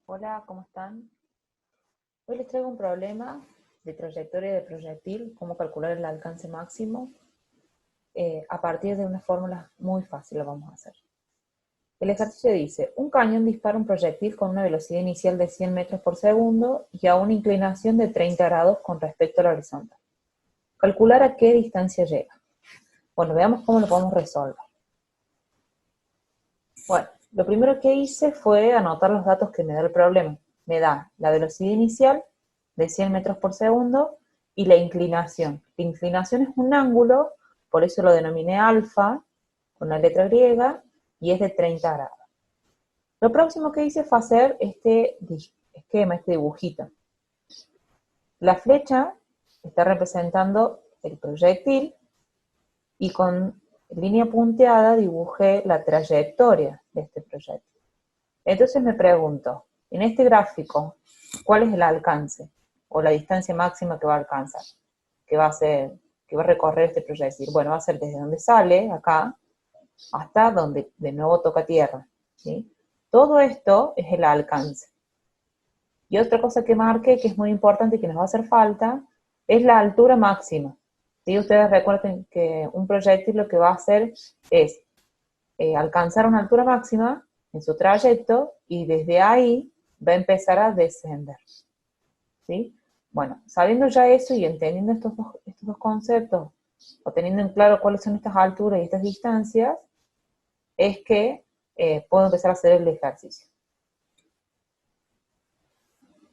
Hola, ¿cómo están? Hoy les traigo un problema de trayectoria de proyectil, cómo calcular el alcance máximo. A partir de una fórmula muy fácil lo vamos a hacer. El ejercicio dice, un cañón dispara un proyectil con una velocidad inicial de 100 metros por segundo y a una inclinación de 30 grados con respecto a la horizontal. Calcular a qué distancia llega. Bueno, veamos cómo lo podemos resolver. Bueno, lo primero que hice fue anotar los datos que me da el problema. Me da la velocidad inicial de 100 metros por segundo y la inclinación. La inclinación es un ángulo, por eso lo denominé alfa, con la letra griega, y es de 30 grados. Lo próximo que hice fue hacer este esquema, este dibujito. La flecha está representando el proyectil y con línea punteada dibujé la trayectoria de este proyectil. Entonces me pregunto, en este gráfico, ¿cuál es el alcance o la distancia máxima que va a alcanzar? Que va a recorrer este proyectil. Bueno, va a ser desde donde sale, acá, hasta donde de nuevo toca tierra. ¿Sí? Todo esto es el alcance. Y otra cosa que marqué, que es muy importante y que nos va a hacer falta, es la altura máxima. ¿Sí? Ustedes recuerden que un proyectil lo que va a hacer es alcanzar una altura máxima en su trayecto y desde ahí va a empezar a descender. ¿Sí? Bueno, sabiendo ya eso y entendiendo estos dos conceptos, o teniendo en claro cuáles son estas alturas y estas distancias, es que puedo empezar a hacer el ejercicio.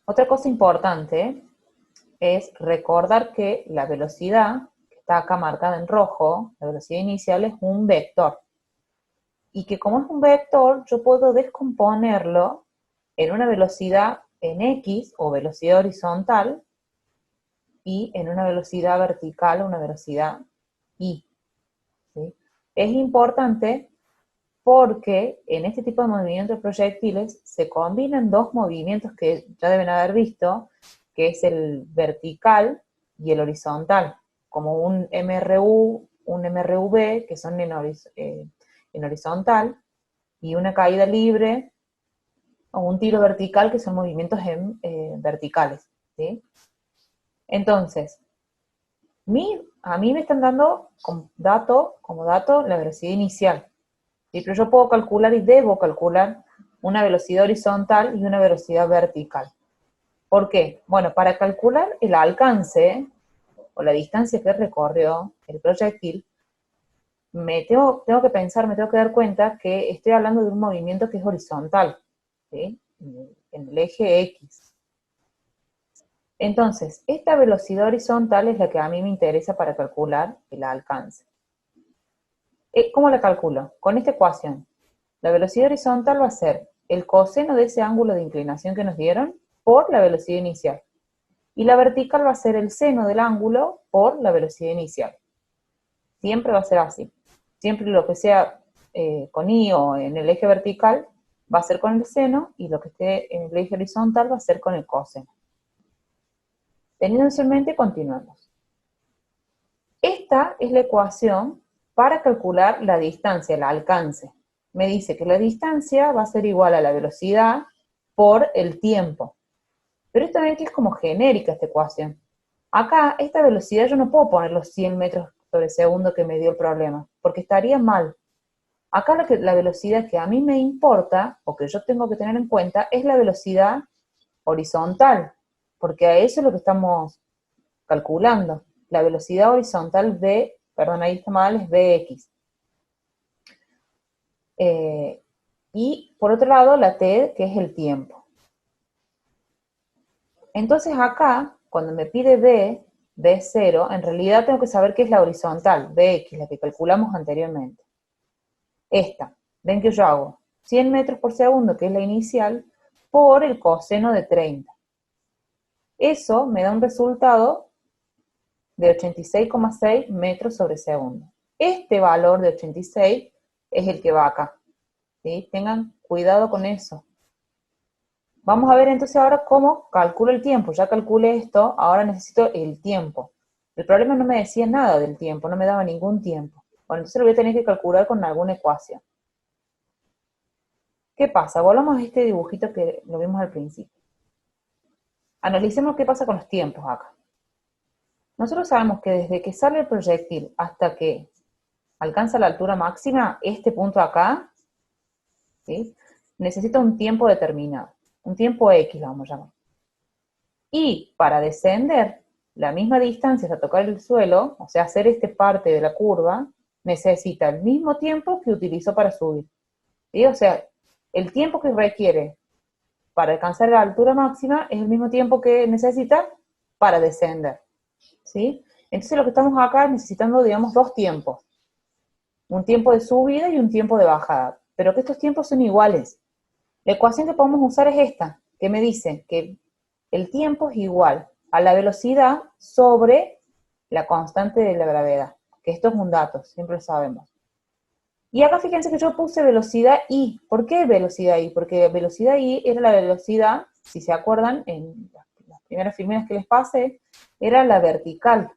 Otra cosa importante es recordar que la velocidad, que está acá marcada en rojo, la velocidad inicial es un vector. Y que como es un vector, yo puedo descomponerlo en una velocidad en X o velocidad horizontal y en una velocidad vertical o una velocidad Y. ¿Sí? Es importante porque en este tipo de movimientos de proyectiles se combinan dos movimientos que ya deben haber visto, que es el vertical y el horizontal, como un MRU, un MRV, que son en horizontal, y una caída libre o un tiro vertical, que son movimientos verticales. ¿Sí? Entonces, a mí me están dando como dato la velocidad inicial. ¿Sí? Pero yo puedo calcular y debo calcular una velocidad horizontal y una velocidad vertical. ¿Por qué? Bueno, para calcular el alcance o la distancia que recorrió el proyectil, tengo que pensar, me tengo que dar cuenta que estoy hablando de un movimiento que es horizontal, ¿sí? En el eje X. Entonces, esta velocidad horizontal es la que a mí me interesa para calcular el alcance. ¿Cómo la calculo? Con esta ecuación. La velocidad horizontal va a ser el coseno de ese ángulo de inclinación que nos dieron por la velocidad inicial. Y la vertical va a ser el seno del ángulo por la velocidad inicial. Siempre va a ser así. Siempre lo que sea con I o en el eje vertical va a ser con el seno y lo que esté en el eje horizontal va a ser con el coseno. Teniendo eso en mente, continuamos. Esta es la ecuación para calcular la distancia, el alcance. Me dice que la distancia va a ser igual a la velocidad por el tiempo. Pero esta vez que es como genérica esta ecuación. Acá, esta velocidad yo no puedo poner los 100 metros sobre segundo que me dio el problema, porque estaría mal. Acá la velocidad que a mí me importa, o que yo tengo que tener en cuenta, es la velocidad horizontal, porque a eso es lo que estamos calculando. La velocidad horizontal perdón, ahí está mal, es Vx. Y por otro lado, la t, que es el tiempo. Entonces acá, cuando me pide B0, en realidad tengo que saber qué es la horizontal, Bx, la que calculamos anteriormente. Esta, ven que yo hago 100 metros por segundo, que es la inicial, por el coseno de 30. Eso me da un resultado de 86,6 metros sobre segundo. Este valor de 86 es el que va acá. ¿Sí? Tengan cuidado con eso. Vamos a ver entonces ahora cómo calculo el tiempo. Ya calculé esto, ahora necesito el tiempo. El problema no me decía nada del tiempo, no me daba ningún tiempo. Bueno, entonces lo voy a tener que calcular con alguna ecuación. ¿Qué pasa? Volvamos a este dibujito que lo vimos al principio. Analicemos qué pasa con los tiempos acá. Nosotros sabemos que desde que sale el proyectil hasta que alcanza la altura máxima, este punto acá, ¿sí?, necesita un tiempo determinado, un tiempo X lo vamos a llamar. Y para descender la misma distancia hasta tocar el suelo, o sea, hacer este parte de la curva, necesita el mismo tiempo que utilizó para subir. ¿Sí? O sea, el tiempo que requiere para alcanzar la altura máxima es el mismo tiempo que necesita para descender. ¿Sí? Entonces lo que estamos acá necesitando, digamos, dos tiempos. Un tiempo de subida y un tiempo de bajada. Pero que estos tiempos son iguales. La ecuación que podemos usar es esta, que me dice que el tiempo es igual a la velocidad sobre la constante de la gravedad. Que esto es un dato, siempre lo sabemos. Y acá fíjense que yo puse velocidad I. ¿Por qué velocidad I? Porque velocidad I era la velocidad, si se acuerdan, en las primeras filminas que les pasé, era la vertical.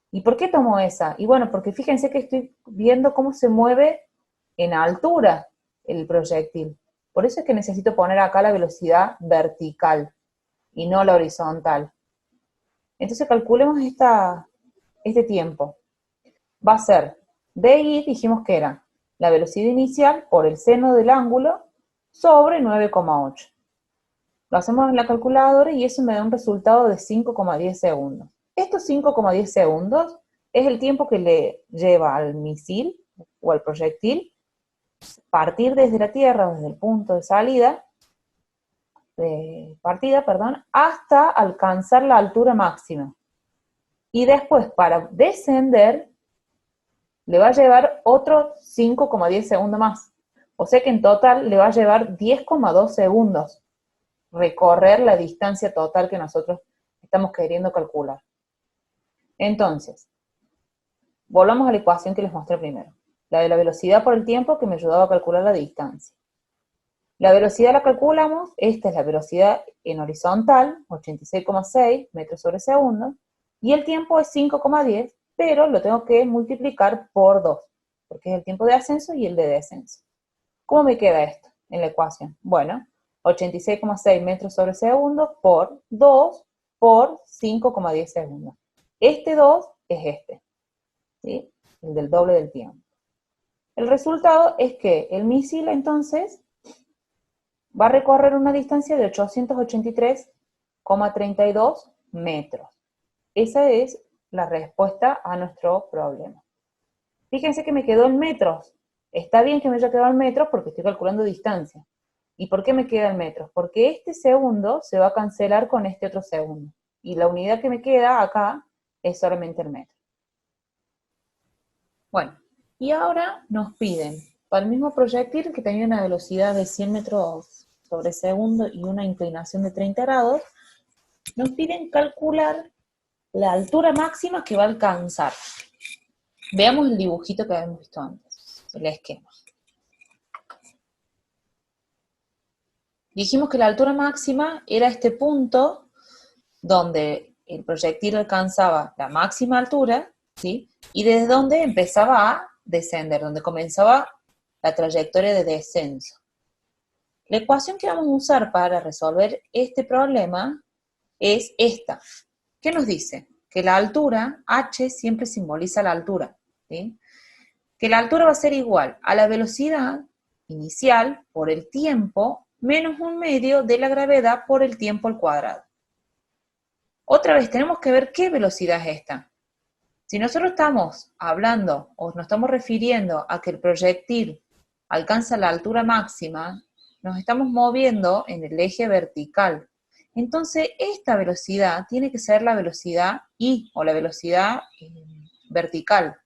¿Y por qué tomo esa? Y bueno, porque fíjense que estoy viendo cómo se mueve en altura el proyectil. Por eso es que necesito poner acá la velocidad vertical y no la horizontal. Entonces calculemos este tiempo. Va a ser DI, dijimos que era la velocidad inicial por el seno del ángulo sobre 9,8. Lo hacemos en la calculadora y eso me da un resultado de 5,10 segundos. Estos 5,10 segundos es el tiempo que le lleva al misil o al proyectil partir desde la Tierra, desde el punto de salida, de partida, perdón, hasta alcanzar la altura máxima. Y después, para descender, le va a llevar otros 5,10 segundos más. O sea que en total le va a llevar 10,2 segundos recorrer la distancia total que nosotros estamos queriendo calcular. Entonces, volvamos a la ecuación que les mostré primero. La de la velocidad por el tiempo que me ayudaba a calcular la distancia. La velocidad la calculamos, esta es la velocidad en horizontal, 86,6 metros sobre segundo, y el tiempo es 5,10, pero lo tengo que multiplicar por 2, porque es el tiempo de ascenso y el de descenso. ¿Cómo me queda esto en la ecuación? Bueno, 86,6 metros sobre segundo por 2 por 5,10 segundos. Este 2 es este, ¿sí?, el del doble del tiempo. El resultado es que el misil entonces va a recorrer una distancia de 883,32 metros. Esa es la respuesta a nuestro problema. Fíjense que me quedó en metros. Está bien que me haya quedado en metros porque estoy calculando distancia. ¿Y por qué me queda en metros? Porque este segundo se va a cancelar con este otro segundo. Y la unidad que me queda acá es solamente el metro. Bueno, y ahora nos piden, para el mismo proyectil que tenía una velocidad de 100 metros sobre segundo y una inclinación de 30 grados, nos piden calcular la altura máxima que va a alcanzar. Veamos el dibujito que habíamos visto antes, el esquema. Dijimos que la altura máxima era este punto donde el proyectil alcanzaba la máxima altura, ¿sí?, y desde donde empezaba a descender, donde comenzaba la trayectoria de descenso. La ecuación que vamos a usar para resolver este problema es esta. ¿Qué nos dice? Que la altura, h, siempre simboliza la altura, ¿sí?, que la altura va a ser igual a la velocidad inicial por el tiempo menos un medio de la gravedad por el tiempo al cuadrado. Otra vez, tenemos que ver qué velocidad es esta. Si nosotros estamos hablando o nos estamos refiriendo a que el proyectil alcanza la altura máxima, nos estamos moviendo en el eje vertical. Entonces, esta velocidad tiene que ser la velocidad I, o la velocidad vertical.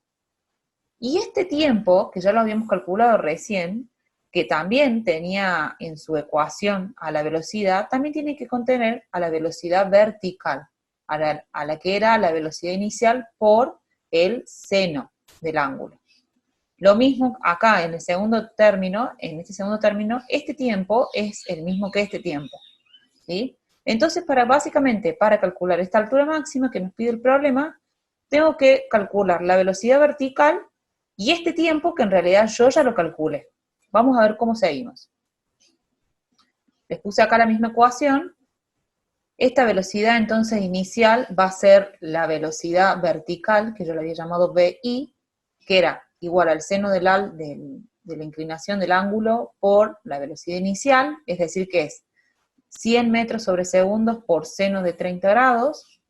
Y este tiempo, que ya lo habíamos calculado recién, que también tenía en su ecuación a la velocidad, también tiene que contener a la velocidad vertical, a la que era la velocidad inicial por el seno del ángulo. Lo mismo acá en el segundo término, este tiempo es el mismo que este tiempo, ¿sí? Entonces, básicamente, para calcular esta altura máxima que nos pide el problema, tengo que calcular la velocidad vertical y este tiempo que en realidad yo ya lo calculé. Vamos a ver cómo seguimos. Les puse acá la misma ecuación. Esta velocidad entonces inicial va a ser la velocidad vertical, que yo le había llamado VI, que era igual al seno de la inclinación del ángulo por la velocidad inicial, es decir que es 100 metros sobre segundos por seno de 30 grados,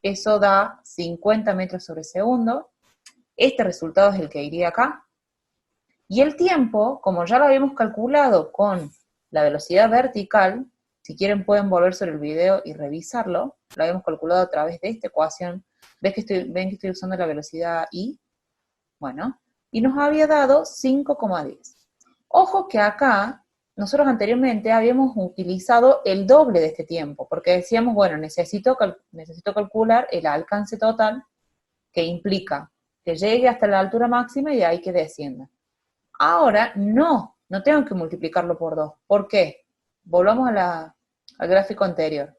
eso da 50 metros sobre segundo. Este resultado es el que iría acá. Y el tiempo, como ya lo habíamos calculado con la velocidad vertical, si quieren pueden volver sobre el video y revisarlo, lo habíamos calculado a través de esta ecuación. ¿Ven que estoy usando la velocidad I? Bueno, y nos había dado 5,10. Ojo que acá, nosotros anteriormente habíamos utilizado el doble de este tiempo, porque decíamos, bueno, necesito calcular el alcance total, que implica que llegue hasta la altura máxima y de ahí que descienda. Ahora no tengo que multiplicarlo por 2. ¿Por qué? Volvamos al gráfico anterior.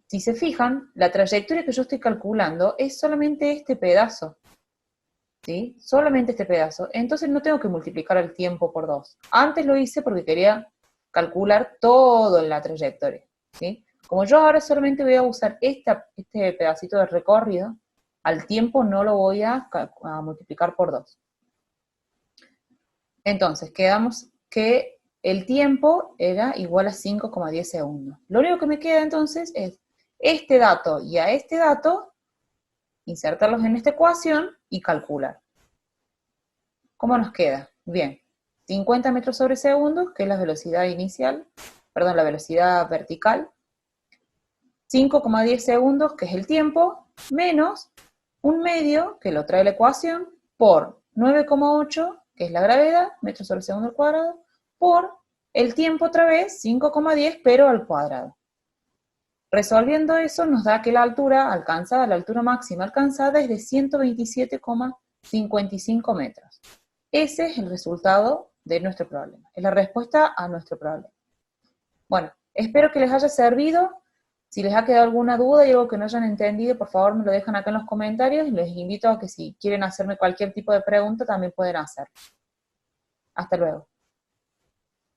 Si se fijan, la trayectoria que yo estoy calculando es solamente este pedazo. ¿Sí? Solamente este pedazo. Entonces no tengo que multiplicar el tiempo por 2. Antes lo hice porque quería calcular todo en la trayectoria. ¿Sí? Como yo ahora solamente voy a usar este pedacito de recorrido, al tiempo no lo voy a multiplicar por 2. Entonces, quedamos que el tiempo era igual a 5,10 segundos. Lo único que me queda entonces es este dato y a este dato, insertarlos en esta ecuación y calcular. ¿Cómo nos queda? Bien, 50 metros sobre segundo, que es la velocidad inicial, perdón, la velocidad vertical, 5,10 segundos, que es el tiempo, menos un medio, que lo trae la ecuación, por 9,8, que es la gravedad, metros sobre segundo al cuadrado, por el tiempo otra vez, 5,10, pero al cuadrado. Resolviendo eso nos da que la altura alcanzada, la altura máxima alcanzada es de 127,55 metros. Ese es el resultado de nuestro problema, es la respuesta a nuestro problema. Bueno, espero que les haya servido. Si les ha quedado alguna duda y algo que no hayan entendido, por favor me lo dejan acá en los comentarios y les invito a que si quieren hacerme cualquier tipo de pregunta también pueden hacerlo. Hasta luego.